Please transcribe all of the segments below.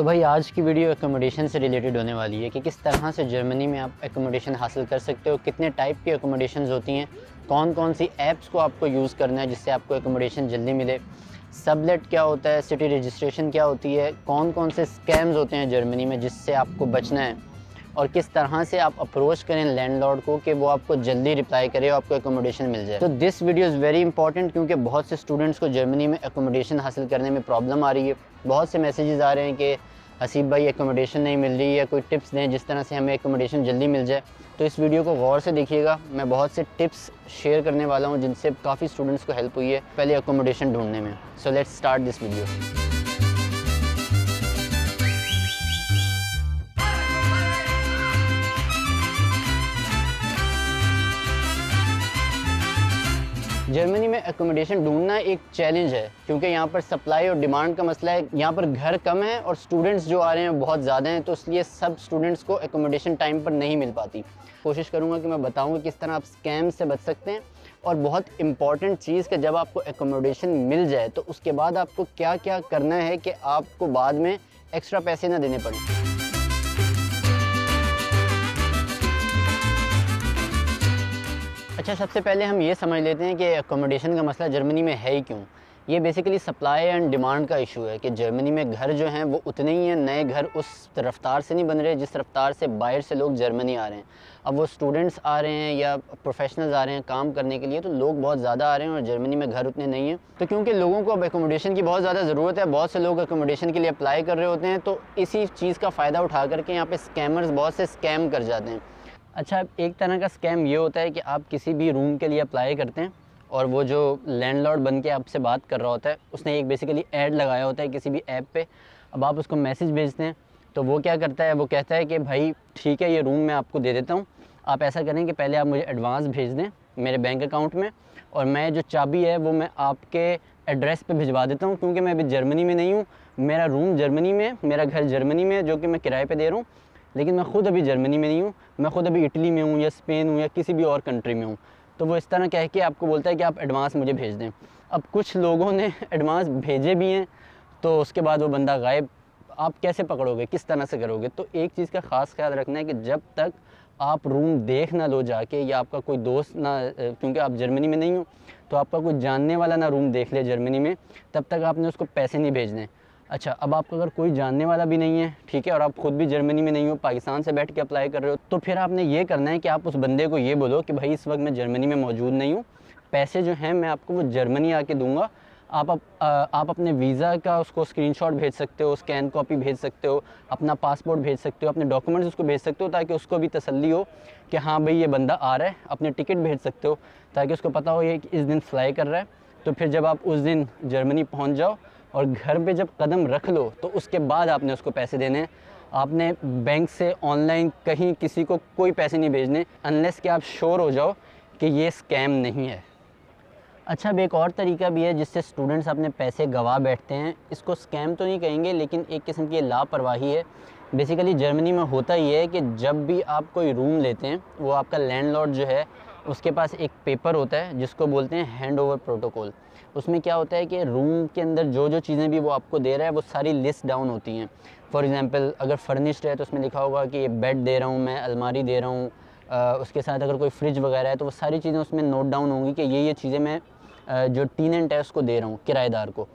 तो भाई आज की वीडियो एकोमोडेशन से रिलेटेड होने वाली है कि किस तरह से जर्मनी में आप एकोमोडेशन हासिल कर सकते हो, कितने टाइप की एकोमोडेशंस होती हैं, कौन कौन सी ऐप्स को आपको यूज़ करना है जिससे आपको एकोमोडेशन जल्दी मिले, सबलेट क्या होता है, सिटी रजिस्ट्रेशन क्या होती है, कौन कौन से स्कैम्स होते हैं जर्मनी में जिससे आपको बचना है और किस तरह से आप अप्रोच करें लैंडलॉर्ड को कि वो आपको जल्दी रिप्लाई करे और आपको एकोमोडेशन मिल जाए। तो this video is very important क्योंकि बहुत से स्टूडेंट्स को जर्मनी में एकोमोडेशन हासिल करने में प्रॉब्लम आ रही है। बहुत से मैसेजेस आ रहे हैं कि हसीब भाई एकोमोडेशन नहीं मिल रही है, कोई टिप्स दें जिस तरह से हमें एकोमोडेशन जल्दी मिल जाए। तो इस वीडियो को गौर से देखिएगा, मैं बहुत से टिप्स शेयर करने वाला हूँ जिनसे काफ़ी स्टूडेंट्स को हेल्प हुई है पहले एकोमोडेशन ढूंढने में। So let's start this video. Germany में एकोमोडेशन ढूंढना एक चैलेंज है क्योंकि यहाँ पर सप्लाई और डिमांड का मसला है। यहाँ पर घर कम है और स्टूडेंट्स जो आ रहे हैं बहुत ज़्यादा हैं, तो इसलिए सब स्टूडेंट्स को एकोमोडेशन टाइम पर नहीं मिल पाती। कोशिश करूँगा कि मैं बताऊँगा किस तरह आप स्कैम से बच सकते हैं। और बहुत इंपॉर्टेंट चीज़ कि जब आपको एकोमोडेशन मिल जाए तो उसके बाद आपको क्या क्या करना है कि आपको बाद में एक्स्ट्रा पैसे ना देने पड़ें। अच्छा, सबसे पहले हम ये समझ लेते हैं कि एकोमोडेशन का मसला जर्मनी में है ही क्यों। ये बेसिकली सप्लाई एंड डिमांड का इशू है कि जर्मनी में घर जो हैं वो उतने ही हैं, नए घर उस रफ्तार से नहीं बन रहे जिस रफ्तार से बाहर से लोग जर्मनी आ रहे हैं। अब वो स्टूडेंट्स आ रहे हैं या प्रोफेशनल्स आ रहे हैं काम करने के लिए, तो लोग बहुत ज़्यादा आ रहे हैं और जर्मनी में घर उतने नहीं हैं। तो क्योंकि लोगों को अब एकोमोडेशन की बहुत ज़्यादा ज़रूरत है, बहुत से लोग एकोमोडेशन के लिए अप्लाई कर रहे होते हैं, तो इसी चीज़ का फ़ायदा उठा करके यहाँ पर स्कैमर्स बहुत से स्कैम कर जाते हैं। अच्छा, एक तरह का स्कैम ये होता है कि आप किसी भी रूम के लिए अप्लाई करते हैं और वो जो लैंडलॉर्ड बन के आपसे बात कर रहा होता है उसने एक बेसिकली ऐड लगाया होता है किसी भी ऐप पे। अब आप उसको मैसेज भेजते हैं तो वो क्या करता है, वो कहता है कि भाई ठीक है ये रूम मैं आपको दे देता हूँ, आप ऐसा करें कि पहले आप मुझे एडवांस भेज दें मेरे बैंक अकाउंट में और मैं जो चाबी है वो मैं आपके एड्रेस पे भिजवा देता हूँ, क्योंकि मैं अभी जर्मनी में नहीं हूँ, मेरा रूम जर्मनी में, मेरा घर जर्मनी में जो कि मैं किराए पे दे रहा हूँ, लेकिन मैं ख़ुद अभी जर्मनी में नहीं हूँ, मैं ख़ुद अभी इटली में हूँ या स्पेन हूँ या किसी भी और कंट्री में हूँ। तो वो इस तरह कह के आपको बोलता है कि आप एडवांस मुझे भेज दें। अब कुछ लोगों ने एडवांस भेजे भी हैं तो उसके बाद वो बंदा गायब। आप कैसे पकड़ोगे, किस तरह से करोगे? तो एक चीज़ का ख़ास ख्याल रखना है कि जब तक आप रूम देख ना लो जाके, या आपका कोई दोस्त ना, क्योंकि आप जर्मनी में नहीं हो तो आपका कोई जानने वाला ना रूम देख ले जर्मनी में, तब तक आपने उसको पैसे नहीं भेजने। अच्छा, अब आपका अगर कोई जानने वाला भी नहीं है, ठीक है, और आप ख़ुद भी जर्मनी में नहीं हो, पाकिस्तान से बैठ के अप्लाई कर रहे हो, तो फिर आपने ये करना है कि आप उस बंदे को ये बोलो कि भाई इस वक्त मैं जर्मनी में मौजूद नहीं हूँ, पैसे जो हैं मैं आपको वो जर्मनी आके दूंगा। आप अपने वीज़ा का उसको स्क्रीनशॉट भेज सकते हो, स्कैन कॉपी भेज सकते हो, अपना पासपोर्ट भेज सकते हो, अपने डॉक्यूमेंट्स उसको भेज सकते हो ताकि उसको भी तसल्ली हो कि हाँ भाई ये बंदा आ रहा है। अपने टिकट भेज सकते हो ताकि उसको पता हो ये कि इस दिन फ्लाई कर रहा है। तो फिर जब आप उस दिन जर्मनी पहुँच जाओ और घर पे जब कदम रख लो तो उसके बाद आपने उसको पैसे देने हैं। आपने बैंक से ऑनलाइन कहीं किसी को कोई पैसे नहीं भेजने अनलेस कि आप श्योर हो जाओ कि ये स्कैम नहीं है। अच्छा, अब एक और तरीका भी है जिससे स्टूडेंट्स अपने पैसे गंवा बैठते हैं। इसको स्कैम तो नहीं कहेंगे लेकिन एक किस्म की लापरवाही है। बेसिकली जर्मनी में होता ये है कि जब भी आप कोई रूम लेते हैं, वो आपका लैंडलॉर्ड जो है उसके पास एक पेपर होता है जिसको बोलते हैं हैंड ओवर प्रोटोकॉल। उसमें क्या होता है कि रूम के अंदर जो जो चीज़ें भी वो आपको दे रहा है वो सारी लिस्ट डाउन होती हैं। फॉर एग्जांपल अगर फर्निश्ड है तो उसमें लिखा होगा कि ये बेड दे रहा हूँ मैं, अलमारी दे रहा हूँ, उसके साथ अगर कोई फ्रिज वगैरह है तो वो सारी चीज़ें उसमें नोट डाउन होंगी कि ये चीज़ें मैं जो टेनेंट है उसको दे रहा हूँ, किराएदार को।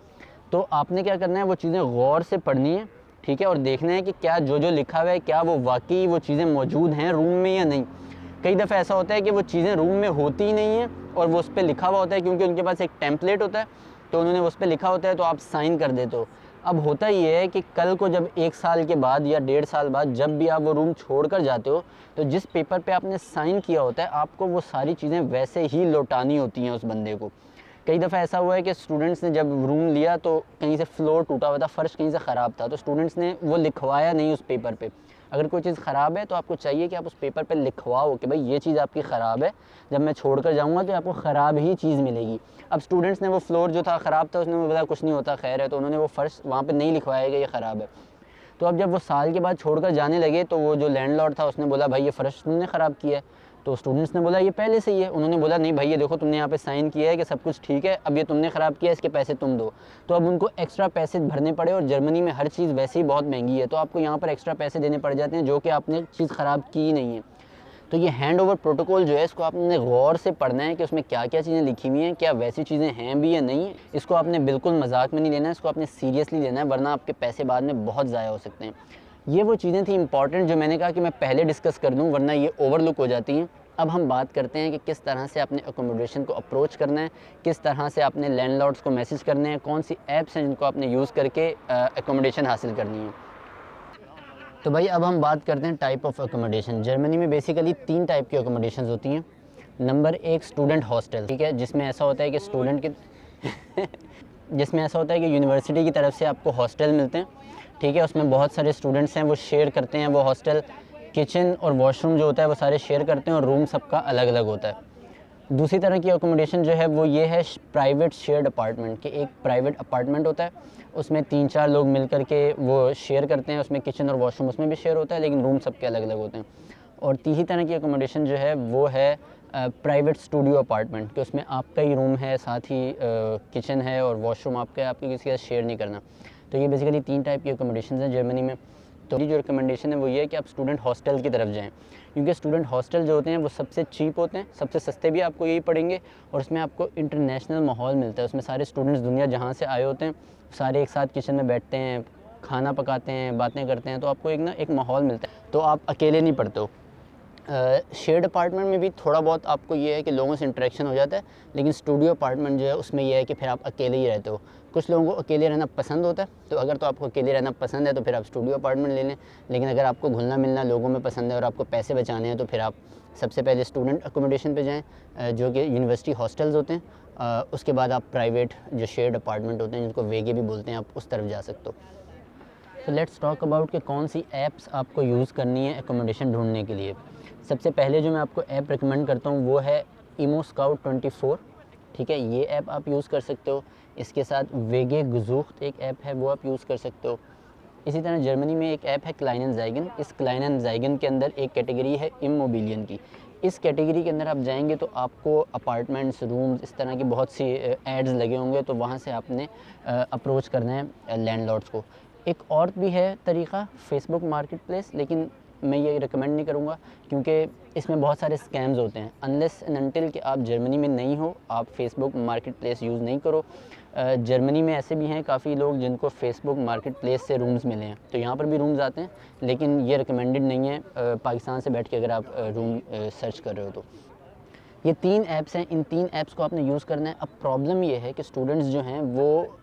तो आपने क्या करना है, वो चीज़ें गौर से पढ़नी है, ठीक है, और देखना है कि क्या जो जो लिखा हुआ है क्या वो वाकई वो चीज़ें मौजूद हैं रूम में या नहीं। कई दफ़ा ऐसा होता है कि वो चीज़ें रूम में होती ही नहीं हैं और वो उस पर लिखा हुआ होता है, क्योंकि उनके पास एक टेम्पलेट होता है तो उन्होंने उस पर लिखा होता है तो आप साइन कर देते हो। अब होता ये है कि कल को जब 1 साल के बाद या 1.5 साल बाद जब भी आप वो रूम छोड़ कर जाते हो तो जिस पेपर पे आपने साइन किया होता है आपको वो सारी चीज़ें वैसे ही लौटानी होती हैं उस बंदे को। कई दफ़ा ऐसा हुआ है कि स्टूडेंट्स ने जब रूम लिया तो कहीं से फ्लोर टूटा हुआ था, फ़र्श कहीं से ख़राब था, तो स्टूडेंट्स ने वो लिखवाया नहीं उस पेपर पे। अगर कोई चीज़ ख़राब है तो आपको चाहिए कि आप उस पेपर पे लिखवाओ कि भाई ये चीज़ आपकी ख़राब है, जब मैं छोड़ कर जाऊँगा तो आपको ख़राब ही चीज़ मिलेगी। अब स्टूडेंट्स ने वो फ्लोर जो था ख़राब था, उसने बोला कुछ नहीं होता, खैर है, तो उन्होंने वो फ़र्श वहाँ पर नहीं लिखवाया कि ये ख़राब है। तो अब जब वो साल के बाद छोड़ कर जाने लगे तो वो जो लैंडलॉर्ड था उसने बोला भाई ये फ़र्श तुमने ख़राब किया है। तो स्टूडेंट्स ने बोला ये पहले से ही है। उन्होंने बोला नहीं भाई ये देखो तुमने यहाँ पे साइन किया है कि सब कुछ ठीक है, अब ये तुमने ख़राब किया है, इसके पैसे तुम दो। तो अब उनको एक्स्ट्रा पैसे भरने पड़े, और जर्मनी में हर चीज़ वैसे ही बहुत महंगी है, तो आपको यहाँ पर एक्स्ट्रा पैसे देने पड़ जाते हैं जो कि आपने चीज़ ख़राब की ही नहीं है। तो ये हैंड ओवर प्रोटोकॉल जो है इसको आपने गौर से पढ़ना है कि उसमें क्या क्या चीज़ें लिखी हुई हैं, क्या वैसी चीज़ें हैं भी या नहीं। इसको आपने बिल्कुल मजाक में नहीं लेना है, इसको आपने सीरियसली लेना है, वरना आपके पैसे बाद में बहुत ज़ाया हो सकते हैं। ये वो चीज़ें थी इंपॉर्टेंट जो मैंने कहा कि मैं पहले डिस्कस कर दूँ, वरना ये ओवरलुक हो जाती हैं। अब हम बात करते हैं कि किस तरह से आपने अकोमोडेशन को अप्रोच करना है, किस तरह से आपने लैंडलॉर्ड्स को मैसेज करने हैं, कौन सी ऐप्स हैं जिनको आपने यूज़ करके अकोमोडेशन हासिल करनी है। तो भाई अब हम बात करते हैं टाइप ऑफ अकोमोडेशन। जर्मनी में बेसिकली 3 टाइप की अकोमोडेशन होती हैं। नंबर 1 स्टूडेंट हॉस्टल, ठीक है, जिसमें ऐसा होता है कि स्टूडेंट के जिसमें ऐसा होता है कि यूनिवर्सिटी की तरफ से आपको हॉस्टल मिलते हैं, ठीक है। उसमें बहुत सारे स्टूडेंट्स हैं, वो शेयर करते हैं वो हॉस्टल। किचन और वॉशरूम जो होता है वो सारे शेयर करते हैं, और रूम सबका अलग अलग होता है। दूसरी तरह की अकोमोडेशन जो है वो ये है प्राइवेट शेयर्ड अपार्टमेंट, कि एक प्राइवेट अपार्टमेंट होता है, उसमें 3-4 लोग मिल कर के वो शेयर करते हैं, उसमें किचन और वॉशरूम उसमें भी शेयर होता है, लेकिन रूम सबके अलग अलग होते हैं। और तीसरी तरह की अकोमोडेशन जो है वो है प्राइवेट स्टूडियो अपार्टमेंट, कि उसमें आपका ही रूम है, साथ ही किचन है और वॉशरूम आपका है, आपको किसी के साथ शेयर नहीं करना। तो ये बेसिकली 3 टाइप की अकोमोडेशन हैं जर्मनी में। तो जो रिकमेंडेशन है वो ये है कि आप स्टूडेंट हॉस्टल की तरफ जाएं, क्योंकि स्टूडेंट हॉस्टल जो होते हैं वो सबसे चीप होते हैं, सबसे सस्ते भी आपको यही पड़ेंगे, और उसमें आपको इंटरनेशनल माहौल मिलता है। उसमें सारे स्टूडेंट्स दुनिया जहाँ से आए होते हैं, सारे एक साथ किचन में बैठते हैं, खाना पकाते हैं, बातें करते हैं, तो आपको एक माहौल मिलता है, तो आप अकेले नहीं पढ़ते हो। शेयर्ड अपार्टमेंट में भी थोड़ा बहुत आपको ये है कि लोगों से इंटरेक्शन हो जाता है, लेकिन स्टूडियो अपार्टमेंट जो है उसमें यह है कि फिर आप अकेले ही रहते हो। कुछ लोगों को अकेले रहना पसंद होता है, तो अगर तो आपको अकेले रहना पसंद है तो फिर आप स्टूडियो अपार्टमेंट ले लें। लेकिन अगर आपको घुलना मिलना लोगों में पसंद है और आपको पैसे बचाने हैं, तो फिर आप सबसे पहले स्टूडेंट अकोमोडेशन पे जाएँ, जो कि यूनिवर्सिटी हॉस्टल्स होते हैं। उसके बाद आप प्राइवेट जो शेयर्ड अपार्टमेंट होते हैं, जिनको वेगे भी बोलते हैं, आप उस तरफ जा सकते हो। तो लेट्स टॉक अबाउट कि कौन सी ऐप्स आपको यूज़ करनी है एकोमोडेशन ढूंढने के लिए। सबसे पहले जो मैं आपको ऐप रिकमेंड करता हूँ वो है इमो स्काउट 24, ठीक है, ये ऐप आप यूज़ कर सकते हो। इसके साथ वेगे गुज़ूख्त एक ऐप है, वो आप यूज़ कर सकते हो। इसी तरह जर्मनी में एक ऐप है क्लाइनन ज़ाइगन। इस क्लाइनन ज़ाइगन के अंदर एक कैटेगरी है इमोबिलियन की। इस कैटेगरी के अंदर आप जाएंगे तो आपको अपार्टमेंट्स, रूम्स, इस तरह की बहुत सी एड्स लगे होंगे, तो वहाँ से आपने अप्रोच करना है लैंडलॉर्ड्स को। एक और भी है तरीक़ा फेसबुक मार्केट प्लेस, लेकिन मैं ये रिकमेंड नहीं करूँगा क्योंकि इसमें बहुत सारे स्कैम्स होते हैं। अनलेस एंड अनटिल कि आप जर्मनी में नहीं हो, आप फेसबुक मार्केट प्लेस यूज़ नहीं करो। जर्मनी में ऐसे भी हैं काफ़ी लोग जिनको फेसबुक मार्केट प्लेस से रूम्स मिले हैं, तो यहाँ पर भी रूम्स आते हैं, लेकिन ये रिकमेंडेड नहीं है पाकिस्तान से बैठ के अगर आप रूम सर्च कर रहे हो तो। ये 3 ऐप्स हैं, इन 3 ऐप्स को आपने यूज़ करना है। अब प्रॉब्लम ये है कि स्टूडेंट्स जो हैं वो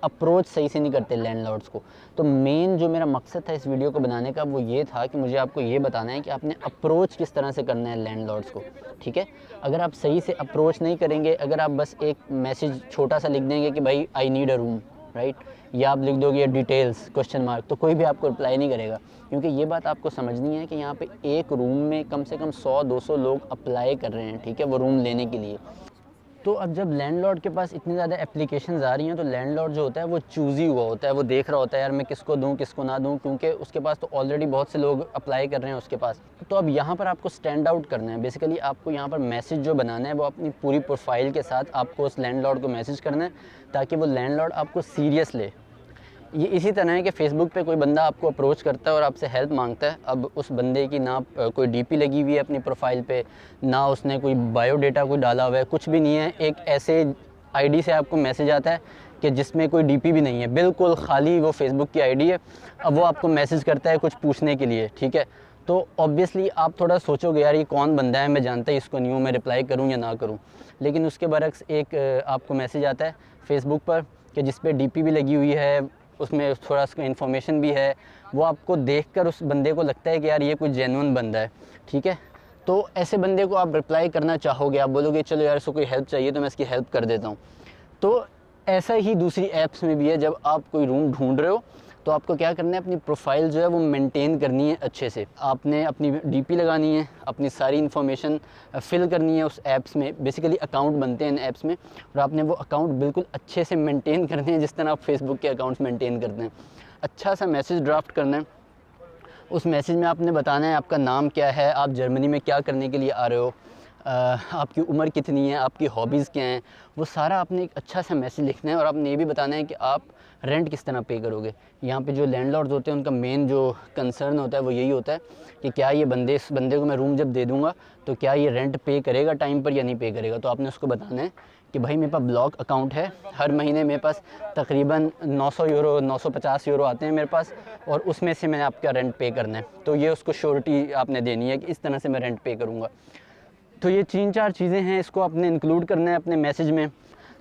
अप्रोच सही से नहीं करते लैंडलॉर्ड्स को। तो मेन जो मेरा मकसद था इस वीडियो को बनाने का वो ये था कि मुझे आपको ये बताना है कि आपने अप्रोच किस तरह से करना है लैंडलॉर्ड्स को, ठीक है। अगर आप सही से अप्रोच नहीं करेंगे, अगर आप बस एक मैसेज छोटा सा लिख देंगे कि भाई I need a room, right, या आप लिख दोगे डिटेल्स क्वेश्चन मार्क, तो कोई भी आपको रिप्लाई नहीं करेगा। क्योंकि ये बात आपको समझनी है कि यहाँ पे एक रूम में कम से कम 100-200 लोग अप्लाई कर रहे हैं, ठीक है, वो रूम लेने के लिए। तो अब जब लैंडलॉर्ड के पास इतनी ज़्यादा एप्लीकेशंस आ रही हैं, तो लैंडलॉर्ड जो होता है वो चूज़ी हुआ होता है, वो देख रहा होता है यार मैं किसको दूं किसको ना दूं, क्योंकि उसके पास तो ऑलरेडी बहुत से लोग अप्लाई कर रहे हैं उसके पास। तो अब यहाँ पर आपको स्टैंड आउट करना है। बेसिकली आपको यहाँ पर मैसेज जो बनाना है वो अपनी पूरी प्रोफाइल के साथ आपको उस लैंडलॉर्ड को मैसेज करना है, ताकि वो लैंडलॉर्ड आपको सीरियस ले। ये इसी तरह है कि फ़ेसबुक पे कोई बंदा आपको अप्रोच करता है और आपसे हेल्प मांगता है। अब उस बंदे की ना कोई डीपी लगी हुई है अपनी प्रोफाइल पे, ना उसने कोई बायोडेटा कोई डाला हुआ है, कुछ भी नहीं है। एक ऐसे आईडी से आपको मैसेज आता है कि जिसमें कोई डीपी भी नहीं है, बिल्कुल खाली वो फेसबुक की आईडी है। अब वो आपको मैसेज करता है कुछ पूछने के लिए, ठीक है। तो ऑब्वियसली आप थोड़ा सोचोगे यार ये कौन बंदा है, मैं जानता ही इसको नहीं हूँ, मैं रिप्लाई करूँ या ना करूँ। लेकिन उसके बरक्स एक आपको मैसेज आता है फेसबुक पर कि जिस पे डीपी भी लगी हुई है, उसमें थोड़ा सा इन्फॉर्मेशन भी है, वो आपको देखकर उस बंदे को लगता है कि यार ये कोई जेन्युइन बंदा है, ठीक है। तो ऐसे बंदे को आप रिप्लाई करना चाहोगे, आप बोलोगे चलो यार इसको कोई हेल्प चाहिए तो मैं इसकी हेल्प कर देता हूँ। तो ऐसा ही दूसरी ऐप्स में भी है। जब आप कोई रूम ढूंढ रहे हो तो आपको क्या करना है, अपनी प्रोफाइल जो है वो मेंटेन करनी है अच्छे से। आपने अपनी डीपी लगानी है, अपनी सारी इन्फॉर्मेशन फिल करनी है उस ऐप्स में। बेसिकली अकाउंट बनते हैं इन ऐप्स में, और आपने वो अकाउंट बिल्कुल अच्छे से मेंटेन करने हैं, जिस तरह आप फेसबुक के अकाउंट्स मेंटेन करते हैं। अच्छा सा मैसेज ड्राफ्ट करना है, उस मैसेज में आपने बताना है आपका नाम क्या है, आप जर्मनी में क्या करने के लिए आ रहे हो, आपकी उम्र कितनी है, आपकी हॉबीज़ क्या हैं, वो सारा आपने एक अच्छा सा मैसेज लिखना है। और आपने ये भी बताना है कि आप रेंट किस तरह पे करोगे। यहाँ पे जो लैंडलॉर्ड्स होते हैं उनका मेन जो कंसर्न होता है वो यही होता है कि क्या ये इस बंदे को मैं रूम जब दे दूँगा तो क्या ये रेंट पे करेगा टाइम पर या नहीं पे करेगा। तो आपने उसको बताना है कि भाई मेरे पास ब्लॉक अकाउंट है, हर महीने मेरे पास तकरीबन 900 यूरो 950 यूरो आते हैं मेरे पास, और उसमें से मैंने आपका रेंट पे करना है। तो ये उसको श्योरिटी आपने देनी है कि इस तरह से मैं रेंट पे करूँगा। तो ये 3-4 चीज़ें हैं, इसको आपने इंक्लूड करना है अपने मैसेज में।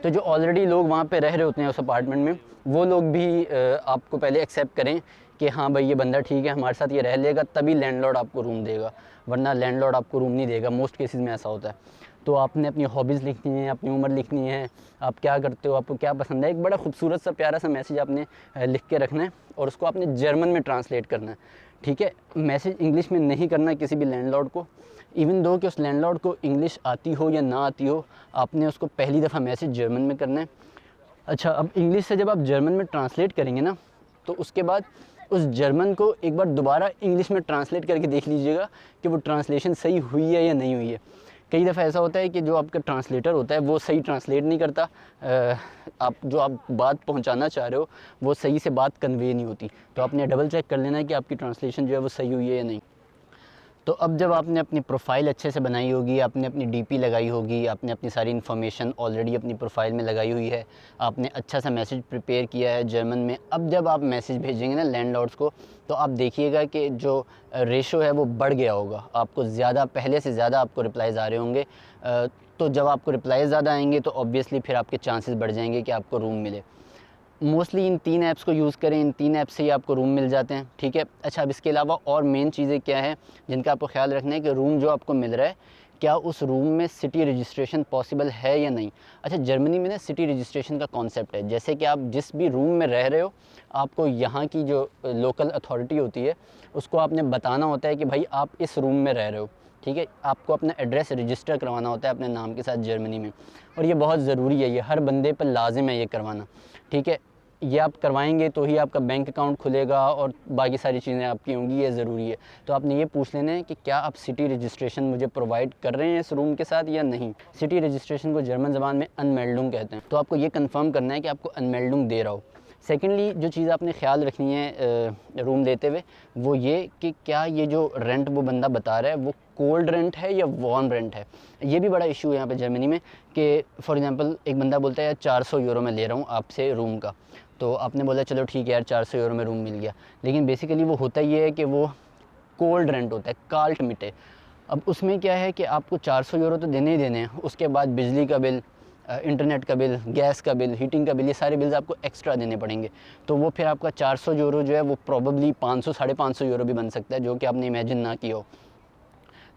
तो जो ऑलरेडी लोग वहाँ पे रह रहे होते हैं उस अपार्टमेंट में, वो लोग भी आपको पहले एक्सेप्ट करें कि हाँ भाई ये बंदा ठीक है, हमारे साथ ये रह लेगा, तभी लैंडलॉर्ड आपको रूम देगा, वरना लैंडलॉर्ड आपको रूम नहीं देगा। मोस्ट केसेस में ऐसा होता है। तो आपने अपनी हॉबीज़ लिखनी है, अपनी उम्र लिखनी है, आप क्या करते हो, आपको क्या पसंद है। एक बड़ा खूबसूरत सा प्यारा सा मैसेज आपने लिख के रखना है और उसको आपने जर्मन में ट्रांसलेट करना है, ठीक है। मैसेज इंग्लिश में नहीं करना किसी भी लैंडलॉर्ड को, इवन दो कि उस लैंडलॉर्ड को इंग्लिश आती हो या ना आती हो, आपने उसको पहली दफ़ा मैसेज जर्मन में करना है। अच्छा, अब इंग्लिश से जब आप जर्मन में ट्रांसलेट करेंगे ना, तो उसके बाद उस जर्मन को एक बार दोबारा इंग्लिश में ट्रांसलेट करके देख लीजिएगा कि वो ट्रांसलेशन सही हुई है या नहीं हुई है। कई दफ़ा ऐसा होता है कि जो आपका ट्रांसलेटर होता है वो सही ट्रांसलेट नहीं करता, आप बात पहुंचाना चाह रहे हो वो सही से बात कन्वे नहीं होती। तो आपने डबल चेक कर लेना है कि आपकी ट्रांसलेशन जो है वो सही हुई है या नहीं। तो अब जब आपने अपनी प्रोफाइल अच्छे से बनाई होगी, आपने अपनी डीपी लगाई होगी, आपने अपनी सारी इन्फॉर्मेशन ऑलरेडी अपनी प्रोफाइल में लगाई हुई है, आपने अच्छा सा मैसेज प्रिपेयर किया है जर्मन में, अब जब आप मैसेज भेजेंगे ना लैंडलॉर्ड्स को, तो आप देखिएगा कि जो रेशो है वो बढ़ गया होगा, आपको ज़्यादा, पहले से ज़्यादा आपको रिप्लाईज़ आ रहे होंगे। तो जब आपको रिप्लाई ज़्यादा आएंगे तो ऑब्वियसली फिर आपके चांसेस बढ़ जाएंगे कि आपको रूम मिले। मोस्टली इन 3 ऐप्स को यूज़ करें, इन 3 ऐप्स से ही आपको रूम मिल जाते हैं, ठीक है। अच्छा, अब इसके अलावा और मेन चीज़ें क्या है जिनका आपको ख्याल रखना है कि रूम जो आपको मिल रहा है, क्या उस रूम में सिटी रजिस्ट्रेशन पॉसिबल है या नहीं। अच्छा, जर्मनी में ना सिटी रजिस्ट्रेशन का कॉन्सेप्ट है, जैसे कि आप जिस भी रूम में रह रहे हो, आपको यहाँ की जो लोकल अथॉरिटी होती है उसको आपने बताना होता है कि भाई आप इस रूम में रह रहे हो, ठीक है। आपको अपना एड्रेस रजिस्टर करवाना होता है अपने नाम के साथ जर्मनी में, और ये बहुत ज़रूरी है, ये हर बंदे पर लाजिम है ये करवाना, ठीक है। ये आप करवाएंगे तो ही आपका बैंक अकाउंट खुलेगा और बाकी सारी चीज़ें आपकी होंगी, ये ज़रूरी है। तो आपने ये पूछ लेना है कि क्या आप सिटी रजिस्ट्रेशन मुझे प्रोवाइड कर रहे हैं इस रूम के साथ या नहीं। सिटी रजिस्ट्रेशन को जर्मन ज़बान में अनमेल्डुंग कहते हैं। तो आपको ये कंफर्म करना है कि आपको अनमेल्डुंग दे रहा हो। सेकेंडली जो चीज़ आपने ख्याल रखनी है रूम लेते हुए, वो ये कि क्या ये जो रेंट वो बंदा बता रहा है वो कोल्ड रेंट है या वार्म रेंट है। ये भी बड़ा इशू है यहाँ पे जर्मनी में कि फॉर एग्जांपल एक बंदा बोलता है यार 400 यूरो में ले रहा हूँ आपसे रूम का, तो आपने बोला चलो ठीक है यार 400 यूरो में रूम मिल गया, लेकिन बेसिकली वो होता ये है कि वो कोल्ड रेंट होता है, काल्ट मिटे। अब उसमें क्या है कि आपको 400 यूरो तो देने ही देने हैं, उसके बाद बिजली का बिल, इंटरनेट का बिल, गैस का बिल, हीटिंग का बिल, ये सारे बिल्स आपको एक्स्ट्रा देने पड़ेंगे। तो वो फिर आपका 400 यूरो जो है वो प्रॉबली 500 550 यूरो भी बन सकता है, जो कि आपने इमेजिन ना किया हो।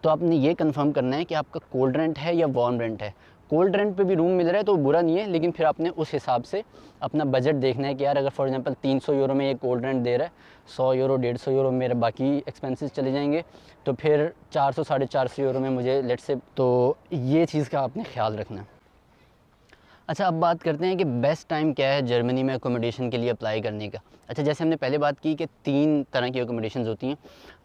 तो आपने ये कंफर्म करना है कि आपका कोल्ड रेंट है या वार्म रेंट है। कोल्ड रेंट पे भी रूम मिल रहा है तो बुरा नहीं है, लेकिन फिर आपने उस हिसाब से अपना बजट देखना है कि यार अगर फॉर एग्जांपल 300 यूरो में ये कोल्ड रेंट दे रहा है, 100 यूरो 150 यूरो मेरे बाकी एक्सपेंसेस चले जाएंगे, तो फिर 400 450 यूरो में मुझे लेट से, तो ये चीज़ का आपने ख्याल रखना है। अच्छा, अब बात करते हैं कि बेस्ट टाइम क्या है जर्मनी में अकोमोडेशन के लिए अप्लाई करने का। अच्छा, जैसे हमने पहले बात की कि 3 तरह की अकोमोडेशंस होती हैं।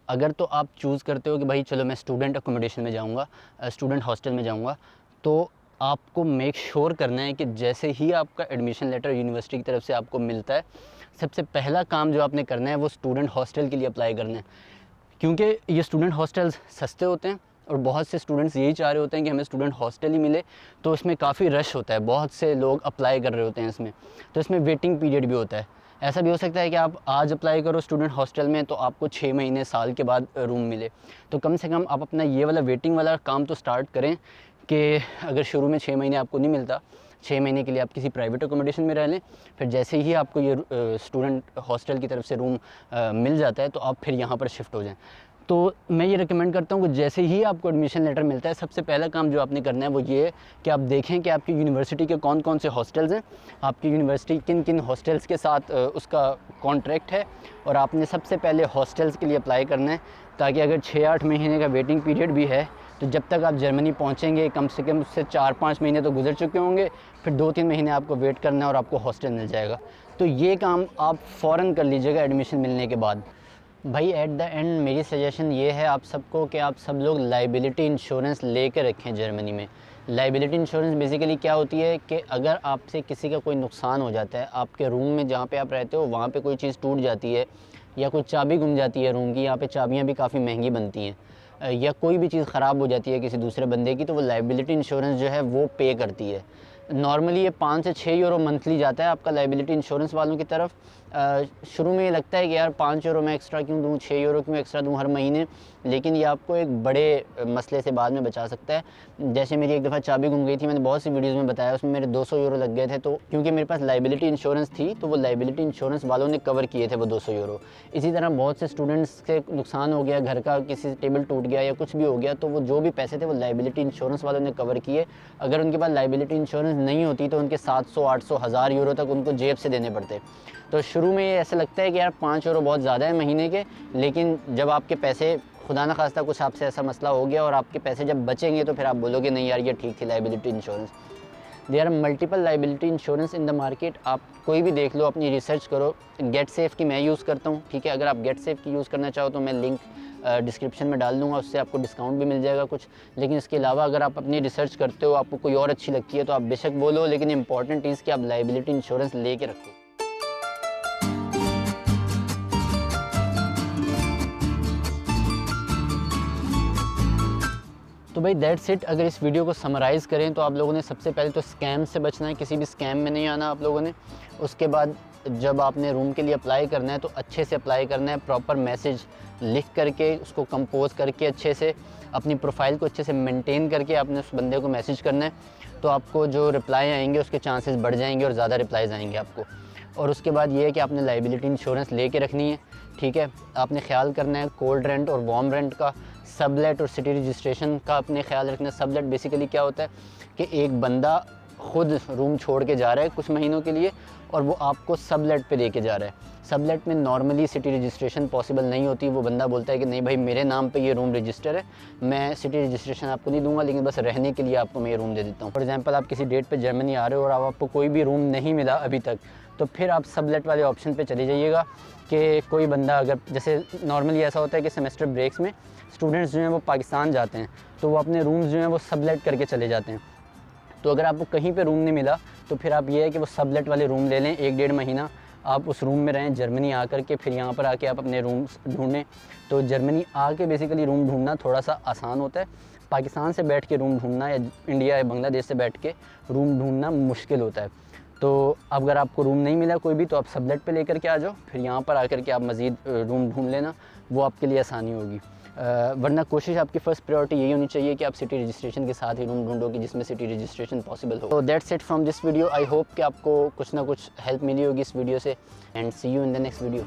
अगर तो आप चूज़ करते हो कि भाई चलो मैं स्टूडेंट अकोमोडेशन में जाऊंगा, स्टूडेंट हॉस्टल में जाऊंगा, तो आपको मेक श्योर करना है कि जैसे ही आपका एडमिशन लेटर यूनिवर्सिटी की तरफ से आपको मिलता है, सबसे पहला काम जो आपने करना है वो स्टूडेंट हॉस्टल के लिए अप्लाई करना है। क्योंकि ये स्टूडेंट हॉस्टल्स सस्ते होते हैं और बहुत से स्टूडेंट्स यही चाह रहे होते हैं कि हमें स्टूडेंट हॉस्टल ही मिले, तो इसमें काफ़ी रश होता है, बहुत से लोग अप्लाई कर रहे होते हैं इसमें, तो इसमें वेटिंग पीरियड भी होता है। ऐसा भी हो सकता है कि आप आज अप्लाई करो स्टूडेंट हॉस्टल में तो आपको 6 महीने साल के बाद रूम मिले। तो कम से कम आप अपना ये वाला वेटिंग वाला काम तो स्टार्ट करें कि अगर शुरू में 6 महीने आपको नहीं मिलता, 6 महीने के लिए आप किसी प्राइवेट अकोमोडेशन में रह लें, फिर जैसे ही आपको ये स्टूडेंट हॉस्टल की तरफ से रूम मिल जाता है तो आप फिर यहाँ पर शिफ्ट हो जाएं। तो मैं ये रिकमेंड करता हूँ कि जैसे ही आपको एडमिशन लेटर मिलता है, सबसे पहला काम जो आपने करना है वो ये है कि आप देखें कि आपकी यूनिवर्सिटी के कौन कौन से हॉस्टल्स हैं, आपकी यूनिवर्सिटी किन किन हॉस्टल्स के साथ उसका कॉन्ट्रैक्ट है, और आपने सबसे पहले हॉस्टल्स के लिए अप्लाई करना है, ताकि अगर 6-8 महीने का वेटिंग पीरियड भी है तो जब तक आप जर्मनी पहुँचेंगे कम से कम उससे 4-5 महीने तो गुजर चुके होंगे, फिर 2-3 महीने आपको वेट करना है और आपको हॉस्टल मिल जाएगा। तो ये काम आप फ़ौरन कर लीजिएगा एडमिशन मिलने के बाद। भाई एट द एंड मेरी सजेशन ये है आप सबको कि आप सब लोग लाइबिलिटी इंश्योरेंस लेकर रखें जर्मनी में। लाइबिलिटी इंश्योरेंस बेसिकली क्या होती है कि अगर आपसे किसी का कोई नुकसान हो जाता है, आपके रूम में जहाँ पे आप रहते हो वहाँ पे कोई चीज़ टूट जाती है या कोई चाबी गुम जाती है रूम की, यहाँ पे चाबियाँ भी काफ़ी महंगी बनती हैं, या कोई भी चीज़ ख़राब हो जाती है किसी दूसरे बंदे की, तो वो लाइबिलिटी इंश्योरेंस जो है वो पे करती है। नॉर्मली ये 5 से 6 यूरो मंथली जाता है आपका लाइबिलिटी इंश्योरेंस वालों की तरफ। शुरू में ये लगता है कि यार 5 यूरो मैं एक्स्ट्रा क्यों दूँ, 6 यूरो क्यों एक्स्ट्रा दूँ हर महीने, लेकिन ये आपको एक बड़े मसले से बाद में बचा सकता है। जैसे मेरी एक दफ़ा चाबी गुम गई थी, मैंने बहुत सी वीडियोज़ में बताया, उसमें मेरे 200 यूरो लग गए थे, तो क्योंकि मेरे पास लाइबिलिटी इंश्योरेंस थी तो वो लाइबिलिटी इंश्योरेंस वालों ने कवर किए थे वो 200 यूरो। इसी तरह बहुत से स्टूडेंट्स से नुकसान हो गया, घर का किसी टेबल टूट गया या कुछ भी हो गया, तो वो जो भी पैसे थे वो लाइबिलिटी इंश्योरेंस वालों ने कवर किए। अगर उनके पास लाइबिलिटी इंश्योरेंस नहीं होती तो उनके 700, 800, 1000 यूरो तक उनको जेब से देने पड़ते। तो शुरू में ये ऐसा लगता है कि यार 5 यूरो बहुत ज़्यादा है महीने के, लेकिन जब आपके पैसे, खुदा न खास्ता कुछ आपसे ऐसा मसला हो गया और आपके पैसे जब बचेंगे तो फिर आप बोलोगे नहीं यार ये ठीक थी liability insurance. There are multiple liability insurance in the market. आप कोई भी देख लो, अपनी रिसर्च करो। गेट सेफ की मैं यूज़ करता हूँ, ठीक है। अगर आप गेट सेफ की यूज़ करना चाहो तो मैं लिंक डिस्क्रिप्शन में डाल दूँगा, उससे आपको डिस्काउंट भी मिल जाएगा कुछ। लेकिन इसके अलावा अगर आप अपनी रिसर्च करते हो, आपको कोई और अच्छी लगती है तो आप बेशक बोलो, लेकिन इंपॉर्टेंट चीज़ कि आप लाइबिलिटी इंश्योरेंस लेके रखो। तो भाई दैट्स इट। अगर इस वीडियो को समराइज़ करें तो आप लोगों ने सबसे पहले तो स्कैम से बचना है, किसी भी स्कैम में नहीं आना आप लोगों ने। उसके बाद जब आपने रूम के लिए अप्लाई करना है तो अच्छे से अप्लाई करना है, प्रॉपर मैसेज लिख करके उसको कंपोज करके अच्छे से, अपनी प्रोफाइल को अच्छे से मेंटेन करके आपने उस बंदे को मैसेज करना है, तो आपको जो रिप्लाई आएंगे उसके चांसेस बढ़ जाएंगे और ज़्यादा रिप्लाईज़ आएंगे आपको। और उसके बाद ये है कि आपने लाइबिलिटी इंश्योरेंस लेके रखनी है, ठीक है। आपने ख्याल करना है कोल्ड रेंट और वार्म रेंट का, सबलेट और सिटी रजिस्ट्रेशन का अपने ख्याल रखना है। सबलेट बेसिकली क्या होता है कि एक बंदा खुद रूम छोड़ के जा रहा है कुछ महीनों के लिए और वो आपको सबलेट पे दे के जा रहा है। सबलेट में नॉर्मली सिटी रजिस्ट्रेशन पॉसिबल नहीं होती। वो बंदा बोलता है कि नहीं भाई मेरे नाम पे ये रूम रजिस्टर है, मैं सिटी रजिस्ट्रेशन आपको नहीं दूंगा, लेकिन बस रहने के लिए आपको मैं ये रूम दे देता हूँ। फॉर एग्जांपल आप किसी डेट पे जर्मनी आ रहे हो और आपको कोई भी रूम नहीं मिला अभी तक, तो फिर आप सबलेट वाले ऑप्शन पे चले जाइएगा कि कोई बंदा, अगर जैसे नॉर्मली ऐसा होता है कि सेमेस्टर ब्रेक्स में स्टूडेंट्स जो हैं वो पाकिस्तान जाते हैं तो वो अपने रूम्स जो हैं वो सबलेट करके चले जाते हैं। तो अगर आपको कहीं पे रूम नहीं मिला तो फिर आप ये है कि वो सबलेट वाले रूम ले लें, 1-1.5 महीना आप उस रूम में रहें जर्मनी आकर के, फिर यहाँ पर आके आप अपने रूम्स ढूंढें। तो जर्मनी आके बेसिकली रूम ढूंढना थोड़ा सा आसान होता है। पाकिस्तान से बैठ के रूम ढूंढना या इंडिया या बांग्लादेश से बैठ के रूम ढूंढना मुश्किल होता है। तो अगर आपको रूम नहीं मिला कोई भी तो आप सबलेट पे लेकर के आ जाओ, फिर यहाँ पर आकर के आप मज़ीद रूम ढूंढ लेना, वो आपके लिए आसानी होगी। वरना कोशिश आपकी फ़र्स्ट प्रायोरिटी यही होनी चाहिए कि आप सिटी रजिस्ट्रेशन के साथ ही रूम ढूंढो कि जिसमें सिटी रजिस्ट्रेशन पॉसिबल हो। तो that's it from this video. I hope कि आपको कुछ ना कुछ हेल्प मिली होगी इस वीडियो से, and see you in the next video.